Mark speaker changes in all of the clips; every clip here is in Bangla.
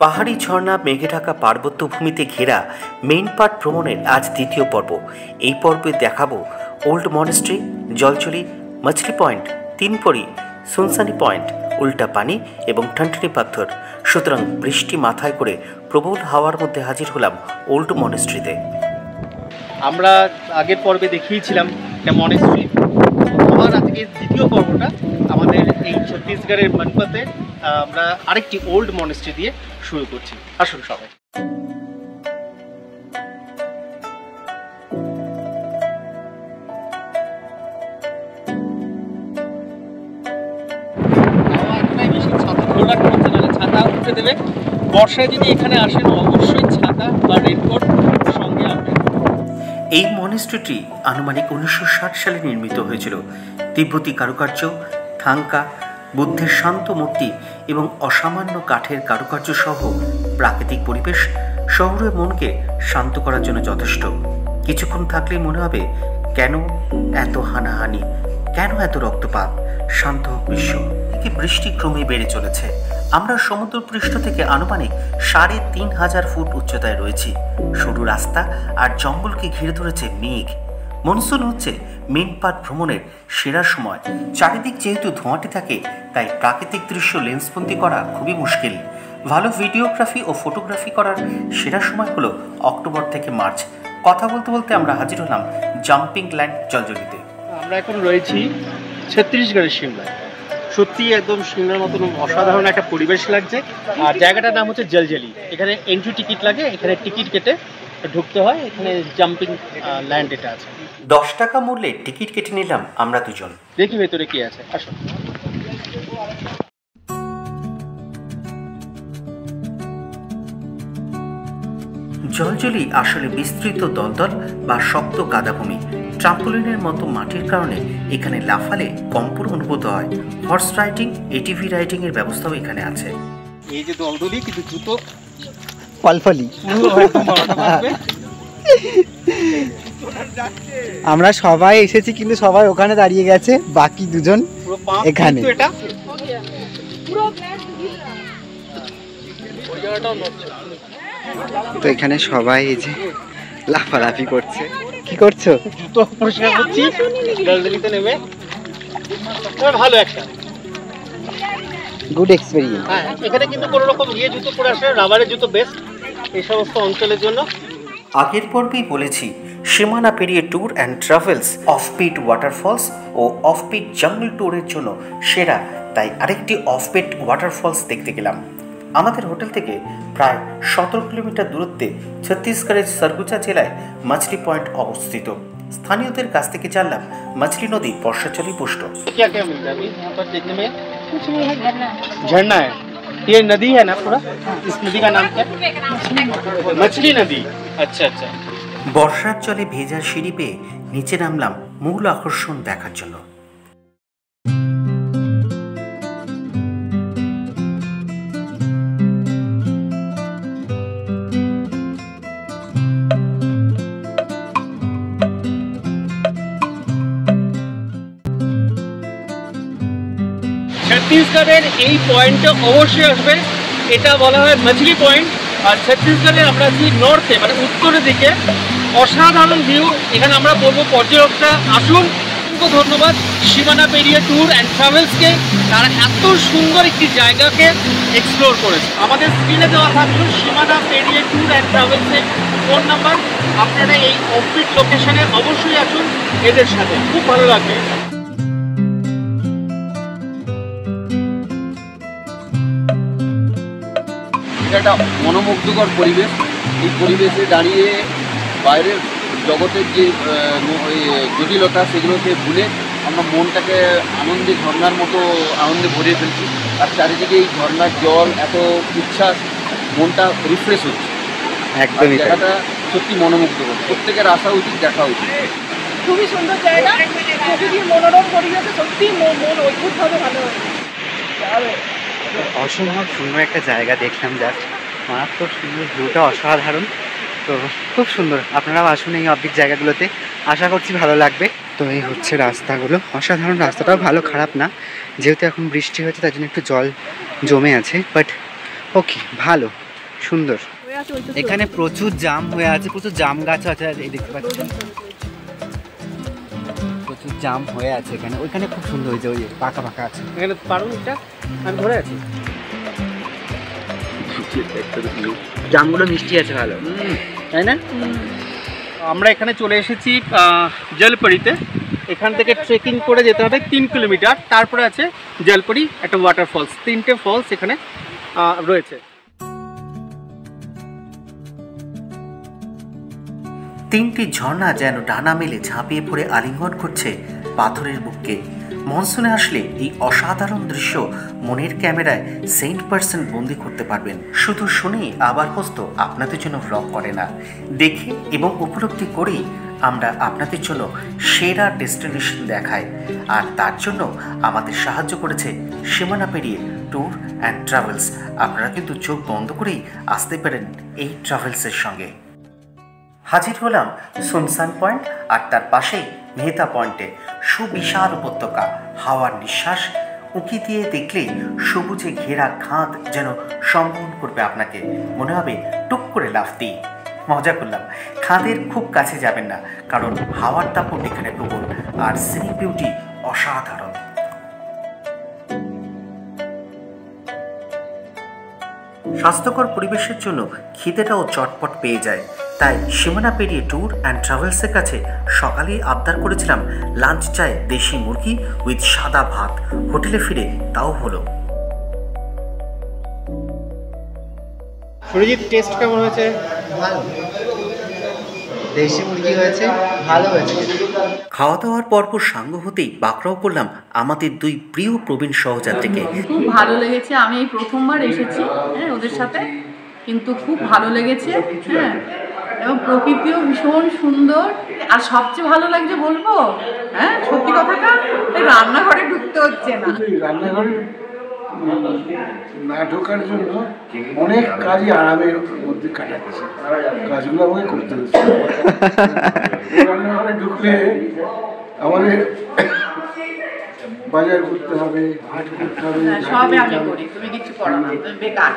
Speaker 1: পাহাড়ি ঝর্ণা, মেঘে ঢাকা পার্বত্য ভূমিতে ঘেরা মেইন পার্ট ভ্রমণের আজ দ্বিতীয় পর্ব। এই পর্বে দেখাবো ওল্ড মনেস্ট্রি, জলচলি, মাছলি পয়েন্ট, তিনপরি, সুনসানি পয়েন্ট, উল্টা পানি এবং ঠনঠনি পাথর। সুতরাং বৃষ্টি মাথায় করে প্রবল হাওয়ার মধ্যে হাজির হলাম ওল্ড মনেস্ট্রিতে।
Speaker 2: আমরা আগের পর্বে দেখিয়েছিলাম একটা মনেস্ট্রি। আবার আজকে দ্বিতীয় পর্বটা আমাদের এই ছত্তিশগড়ের মনপাতে আমরা আরেকটি ওল্ড মনেস্ট্রি দিয়ে শুরু করছি। আসুন সবাই। ছাতা উঠে দেবে। বর্ষায় যদি এখানে আসেন অবশ্যই ছাতা বা রেনকোট সঙ্গে আনবেন।
Speaker 1: এই মনেস্ট্রিটি আনুমানিক 1960 সালে নির্মিত হয়েছিল। তিব্বতী কারুকার্য, থাঙ্কা, বুদ্ধের শান্ত মূর্তি এবং অসামান্য কাঠের কারুকার্য সহ প্রাকৃতিক পরিবেশ শহরের মনকে শান্ত করার জন্য যথেষ্ট। কিছুক্ষণ থাকলেই মনে হবে কেন এত হানাহানি, কেন এত রক্তপাত, শান্ত হোক বিশ্ব। বৃষ্টি ক্রমে বেড়ে চলেছে। আমরা সমুদ্রপৃষ্ঠ থেকে আনুমানিক 3500 ফুট উচ্চতায় রয়েছি। সরু রাস্তা আর জঙ্গলকে ঘিরে ধরেছে মেঘ। মনসুন হচ্ছে মেইন পার্ট ভ্রমণের সেরা সময়। চারিদিক যেহেতু ধোঁয়াটে থাকে, তাই প্রাকৃতিক দৃশ্য লেন্সবন্দি করা খুবই মুশকিল। ভালো ভিডিওগ্রাফি ও ফটোগ্রাফি করার সেরা সময় হলো অক্টোবর থেকে মার্চ। কথা বলতে বলতে আমরা হাজির হলাম জাম্পিং ল্যান্ড জলজলিতে।
Speaker 2: আমরা এখন রয়েছি ছত্তিশগড়ের সিমলায়। সত্যি একদম সিমলার মতন অসাধারণ একটা পরিবেশ লাগছে। আর জায়গাটার নাম হচ্ছে জলজলি। এখানে এন্ট্রি টিকিট লাগে, এখানে টিকিট কেটে ঢুকতে হয়। এখানে জাম্পিং ল্যান্ড এটা আছে।
Speaker 1: 10 টাকা মূল্যে টিকিট কেটে নিলাম আমরা দুজন।
Speaker 2: দেখি ভেতরে কি আছে, আসুন।
Speaker 1: জলজলি আসলে বিস্তৃত দলদল বা শক্ত কাদাভূমি। ট্রাম্পোলিনের মতো মাটির কারণে এখানে লাফালে কম্পন অনুভূত হয়। হর্স রাইডিং, এটিভি রাইডিং এর ব্যবস্থাও এখানে আছে।
Speaker 2: এই যে দলদলি, কিন্তু জুতো
Speaker 3: পালফালি। আমরা সবাই এসেছি, কিন্তু সবাই ওখানে দাঁড়িয়ে গেছে, বাকি দুজন এখানে। তো এখানে সবাই এই যে লাফালাফি করছে। কি করছো?
Speaker 2: জুতো পরিষ্কার করছি জলজলিতে নেমে। ভালো একটা
Speaker 3: গুড এক্সপেরিয়েন্স।
Speaker 2: হ্যাঁ, এখানে কিন্তু কোনো রকম জুতো পরে আসে, রাবারের জুতো বেস্ট এই সমস্ত অঞ্চলের জন্য।
Speaker 1: আগের পর্বেই বলেছি সীমানা পেরিয়ে tour and travels offbeat waterfalls ও অফবিট জঙ্গল ট্যুরের জন্য সেরা। তাই আরেকটি অফবিট ওয়াটারফলস দেখতে গেলাম। আমাদের হোটেল থেকে প্রায় 17 কিলোমিটার দূরত্বে ছত্তিশগড়ের সরগুজা জেলায় মাছলি পয়েন্ট অবস্থিত। স্থানীয়দের কাছ থেকে জানলাম মাছলি নদী বর্ষাচলে পুষ্ট।
Speaker 2: झरना है, ये नदी है ना पूरा। इस नदी का नाम क्या? मछली नदी। अच्छा अच्छा।
Speaker 1: বর্ষার জলে ভেজা সিঁড়ি পেয়ে নিচে নামলাম মূল আকর্ষণ দেখার জন্য।
Speaker 2: ছত্তিশগড়ের এই পয়েন্টে অবশ্যই আসবেন। এটা বলা হয় মাছলি পয়েন্ট। আর ছত্তিশগড়ের আমরা আছি নর্থে, মানে উত্তরের দিকে। অসাধারণ ভিউ। এখানে আমরা বলবো পর্যটকরা আসুন। ধন্যবাদ সীমানা পেরিয়ে ট্যুর অ্যান্ড ট্রাভেলসকে, তারা এত সুন্দর একটি জায়গাকে এক্সপ্লোর করেছে। আমাদের স্ক্রিনে দেওয়া থাকলো সীমানা পেরিয়ে ট্যুর অ্যান্ড ট্রাভেলসের ফোন নাম্বার। আপনারা এই অফবিট লোকেশনে অবশ্যই আসুন, এদের সাথে খুব ভালো লাগবে।
Speaker 4: একটা মনোমুগ্ধকর পরিবেশ। এই পরিবেশে দাঁড়িয়ে বাইরের জগতের যে জটিলতা সেগুলোকে ভুলে আমরা মনটাকে আনন্দে ঝর্ণার মতো আনন্দে ভরিয়ে ফেলছি। আর চারিদিকে এই ঝর্ণার জল, এত উচ্ছ্বাস, মনটা রিফ্রেশ হচ্ছে।
Speaker 3: একদমই
Speaker 4: জায়গাটা সত্যি মনোমুগ্ধকর, প্রত্যেকের আসা উচিত, দেখা উচিত।
Speaker 5: খুবই সুন্দর জায়গা, প্রকৃতির মনোরম পরিবেশে সত্যি মন অদ্ভুতভাবে ভালো হয়।
Speaker 3: অসম্ভব সুন্দর একটা জায়গা দেখলাম, জাস্ট মারাত্মক সুন্দর, ভিউটা অসাধারণ। তো খুব সুন্দর, আপনারাও আসুন এই অফবিট জায়গাগুলোতে, আশা করছি ভালো লাগবে। তো এই হচ্ছে রাস্তাগুলো, অসাধারণ। রাস্তাটাও ভালো, খারাপ না। যেহেতু এখন বৃষ্টি হচ্ছে তার জন্য একটু জল জমে আছে, বাট ওকে, ভালো। সুন্দর। এখানে প্রচুর জাম হয়ে আছে, প্রচুর জাম গাছ আছে, এই দেখতে পাচ্ছেন প্রচুর জাম হয়ে আছে এখানে। ওইখানে খুব সুন্দর হয়েছে, ওই পাকা পাকা আছে।
Speaker 2: এখানে পারুন এটা, আমি ধরে আছি।
Speaker 3: জামগুলো মিষ্টি আছে ভালো, তাই না?
Speaker 2: আমরা এখানে চলে এসেছি জলপরিতে। এখান থেকে ট্রেকিং করে যেতে হবে 3 কিলোমিটার, তারপরে আছে জলপরি একটা ওয়াটারফলস। 3টে ফলস এখানে রয়েছে।
Speaker 1: 3টি ঝর্ণা যেন ডানা মেলে ঝাঁপিয়ে পড়ে আলিঙ্গন করছে পাথরের বুককে। মনসুনে আসলে এই অসাধারণ দৃশ্য মনের ক্যামেরায় 100% বন্দি করতে পারবেন। শুধু শুনেই আবার পোস্ত আপনাদের জন্য ভ্লগ করে না, দেখে এবং উপলব্ধি করেই আমরা আপনাদের জন্য সেরা ডেস্টিনেশন দেখাই। আর তার জন্য আমাদের সাহায্য করেছে সীমানা পেরিয়ে ট্যুর অ্যান্ড ট্রাভেলস। আপনারা কিন্তু চোখ বন্ধ করেই আসতে পারেন এই ট্রাভেলসের সঙ্গে। হাজির হলাম সুনসান পয়েন্ট আর তার পাশেই মেহতা পয়েন্টে। সুবিশাল উপত্যকা, হাওয়ার নিঃশ্বাস উঁকি দিয়ে দেখলে সবুজে ঘেরা খাদ যেন সম্মোহন করবে আপনাকে। মনে হবে টুক করে লাফ দিই। মজা করলাম, খাদের খুব কাছে যাবেন না, কারণ হাওয়ার দাপট এখানে প্রবল আর সিনিক বিউটি অসাধারণ। স্বাস্থ্যকর পরিবেশের জন্য খিদেটাও চটপট পেয়ে যায়। তাই সীমানা পেরিয়ে ট্যুর অ্যান্ড ট্রাভেলসের কাছে সকালেই আবদার করেছিলাম লাঞ্চ চায় দেশি মুরগি উইথ সাদা ভাত। হোটেলে ফিরে তাও হলো।
Speaker 2: সুরজিৎ, টেস্ট কেমন হয়েছে?
Speaker 3: ভালো, দেশি মুরগি হয়েছে, ভালো হয়েছে।
Speaker 1: খাওয়া দাওয়ার পর্ব সাঙ্গ হতেই বাঁকড়াও করলাম আমাদের 2 প্রিয় প্রবীণ সহযাত্রীকে।
Speaker 6: খুব ভালো লেগেছে, আমি এই প্রথমবার এসেছি ওদের সাথে, কিন্তু খুব ভালো লেগেছে। এবং প্রকৃতিও ভীষণ সুন্দর। আর সবচেয়ে ভালো লাগছে বলবো, সত্যি কথাটা, রান্নাঘরে ঢুকতে হচ্ছে না।
Speaker 7: রান্নাঘরে না ঢোকার জন্য অনেক কাজই আরামের মধ্যে কাটাচ্ছে, কাজগুলো আমাকে করতে হচ্ছে। রান্নাঘরে ঢুকলে আমাদের বাজার করতে হবে, হাট করতে হবে,
Speaker 6: সবে আমি করি, তুমি কিছু করো না, তুমি বেকার।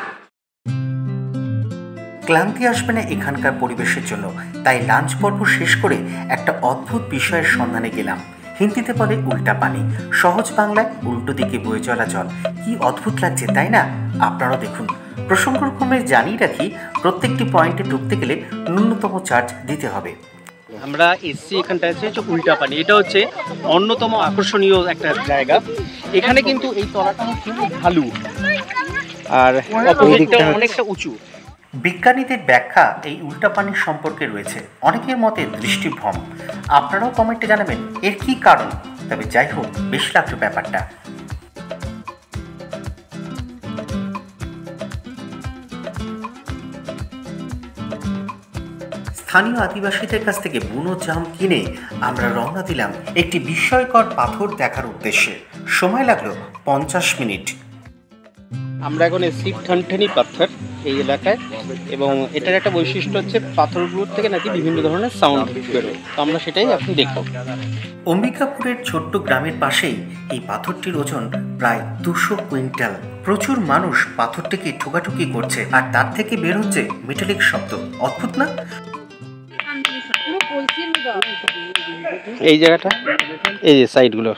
Speaker 1: ক্লান্তি আসবে না এখানকার পরিবেশের জন্য। তাই লাঞ্চ পর্ব শেষ করে একটা অদ্ভুত বিষয়ের সন্ধানে গেলাম। হিন্দিতে বলে উল্টা পানি, সহজ বাংলায় উল্টো দিকে বয়ে চলা জল। কি অদ্ভুত লাগছে, তাই না? আপনারাও দেখুন। প্রসঙ্গক্রমে জানিয়ে রাখি, প্রত্যেকটি পয়েন্টে ঢুকতে গেলে ন্যূনতম চার্জ দিতে হবে।
Speaker 2: আমরা এসছি এখানটা হচ্ছে উল্টা পানি। এটা হচ্ছে অন্যতম আকর্ষণীয় একটা জায়গা। এখানে কিন্তু এই তলাটা হচ্ছে ঢালু আর অপোজিটটা অনেকটা উঁচু।
Speaker 1: বিজ্ঞানীদের ব্যাখ্যা এই উল্টা পানির সম্পর্কে রয়েছে। অনেকের মতে দৃষ্টিভ্রম। আপনারাও কমেন্টে জানাবেন এর কি কারণ। তবে যাই হোক, বেশ লাগলো ব্যাপারটা। স্থানীয় আদিবাসীদের কাছ থেকে বুনো জাম কিনে আমরা রওনা দিলাম একটি বিস্ময়কর পাথর দেখার উদ্দেশ্যে। সময় লাগলো 50 মিনিট।
Speaker 2: আমরা এখন এসছি ঠনঠনি পাথর এই এলাকায়, এবং এটার একটা বৈশিষ্ট্য হচ্ছে পাথরগুলোর থেকে নাকি বিভিন্ন ধরনের সাউন্ড বেরোয়। তো আমরা সেটাই এখন দেখব।
Speaker 1: অম্বিকাপুরের ছোট্ট গ্রামের পাশেই এই পাথরটির ওজন প্রায় 200 কুইন্টাল। প্রচুর মানুষ পাথরটিকে ঠোকাঠুকি করছে আর তার থেকে বের হচ্ছে মেটালিক শব্দ। অদ্ভুত না?
Speaker 2: এই জায়গাটা, এই যে সাইডগুলো।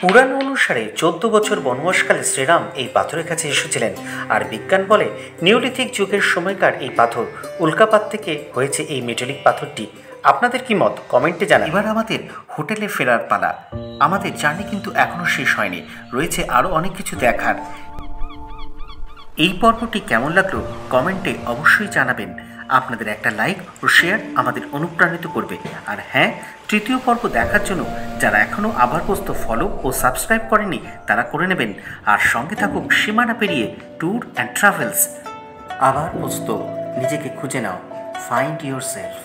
Speaker 1: পুরাণ অনুসারে 14 বছর বনবাসকালে শ্রীরাম এই পাথরের কাছে এসেছিলেন। আর বিজ্ঞান বলে নিওলিথিক যুগের সময়কার এই পাথর উল্কাপাত থেকে হয়েছে এই মেটালিক পাথরটি। আপনাদের কি মত কমেন্টে জানান। এবার আমাদের হোটেলে ফেরার পালা। আমাদের জার্নি কিন্তু এখনো শেষ হয়নি, রয়েছে আরও অনেক কিছু দেখার। এই পর্বটি কেমন লাগলো কমেন্টে অবশ্যই জানাবেন। আপনাদের একটা লাইক ও শেয়ার আমাদের অনুপ্রাণিত করবে। আর হ্যাঁ, তৃতীয় পর্ব দেখার জন্য যারা এখনও আভারগ্রস্ত ফলো ও সাবস্ক্রাইব করেনি তারা করে নেবেন। আর সঙ্গে থাকুক সীমানা পেরিয়ে ট্যুর অ্যান্ড ট্রাভেলস। আভারগ্রস্ত, নিজেকে খুঁজে নাও, ফাইন্ড ইয়োর সেলফ।